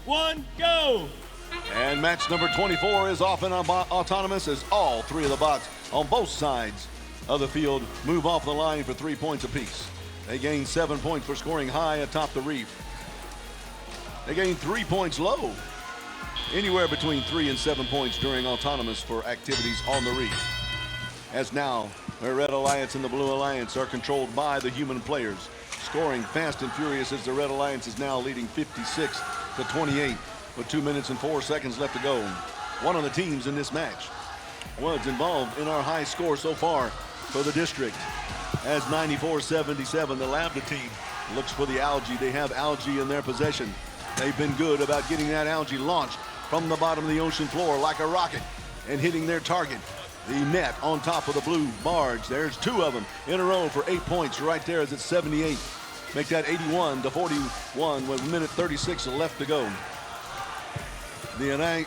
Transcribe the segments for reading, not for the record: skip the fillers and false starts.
1, go! And match number 24 is off and autonomous as all three of the bots on both sides of the field move off the line for 3 points apiece. They gain 7 points for scoring high atop the reef. They gain 3 points low. Anywhere between 3 and 7 points during autonomous for activities on the reef. As now, the Red Alliance and the Blue Alliance are controlled by the human players. Scoring fast and furious as the Red Alliance is now leading 56-28 with 2 minutes and 4 seconds left to go. One of the teams in this match was involved in our high score so far for the district. As 94-77, the Lambda team looks for the algae. They have algae in their possession. They've been good about getting that algae launched from the bottom of the ocean floor like a rocket and hitting their target. The net on top of the blue barge. There's 2 of them in a row for 8 points right there as it's 78. Make that 81-41 with 1:36 left to go. The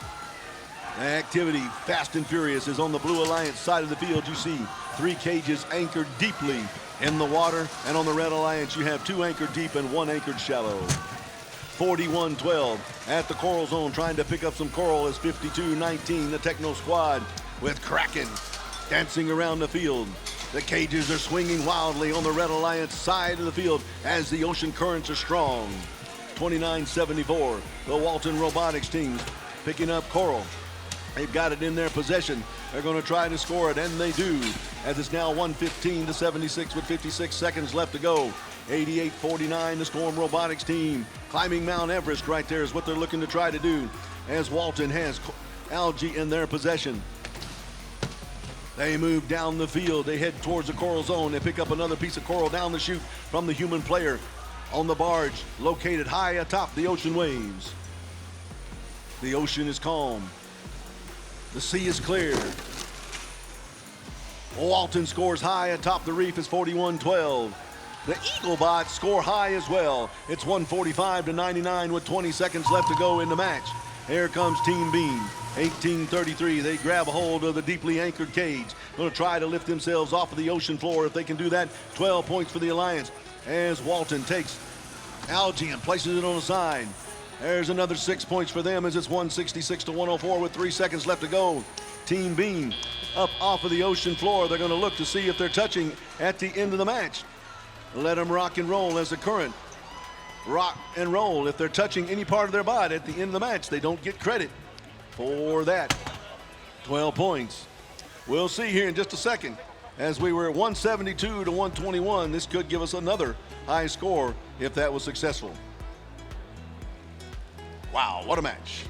activity, fast and furious, is on the Blue Alliance side of the field. You see 3 cages anchored deeply in the water, and on the Red Alliance you have 2 anchored deep and 1 anchored shallow. 41-12 at the coral zone, trying to pick up some coral is 52-19, the Techno squad with Kraken dancing around the field. The cages are swinging wildly on the Red Alliance side of the field as the ocean currents are strong. 29-74, the Walton Robotics team picking up coral. They've got it in their possession. They're going to try to score it, and they do, as it's now 115-76 with 56 seconds left to go. 88-49, the Storm Robotics team climbing Mount Everest right there is what they're looking to try to do, as Walton has algae in their possession. They move down the field. They head towards the coral zone. They pick up another piece of coral down the chute from the human player on the barge located high atop the ocean waves. The ocean is calm. The sea is clear. Walton scores high atop the reef is 41-12. The Eaglebots score high as well. It's 145-99 with 20 seconds left to go in the match. Here comes Team Beam. 18-33, they grab a hold of the deeply anchored cage. Going to try to lift themselves off of the ocean floor. If they can do that, 12 points for the Alliance. As Walton takes algae and places it on the side. There's another 6 points for them as it's 166-104 with 3 seconds left to go. Team Beam up off of the ocean floor. They're going to look to see if they're touching at the end of the match. Let them rock and roll as the current rock and roll. If they're touching any part of their body at the end of the match, they don't get credit for that. 12 points. We'll see here in just a second. As we were at 172-121, this could give us another high score if that was successful. Wow, what a match.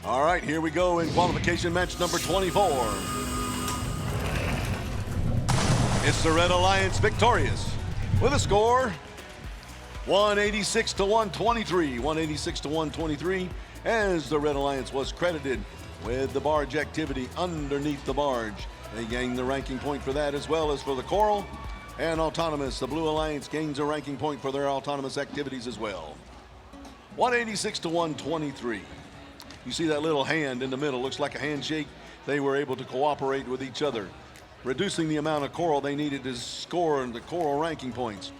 All right, here we go in qualification match number 24. It's the Red Alliance victorious with a score 186-123. 186-123 as the Red Alliance was credited with the barge activity underneath the barge. They gained the ranking point for that as well as for the coral and autonomous. The Blue Alliance gains a ranking point for their autonomous activities as well. 186-123. You see that little hand in the middle, looks like a handshake. They were able to cooperate with each other, reducing the amount of coral they needed to score in the coral ranking points.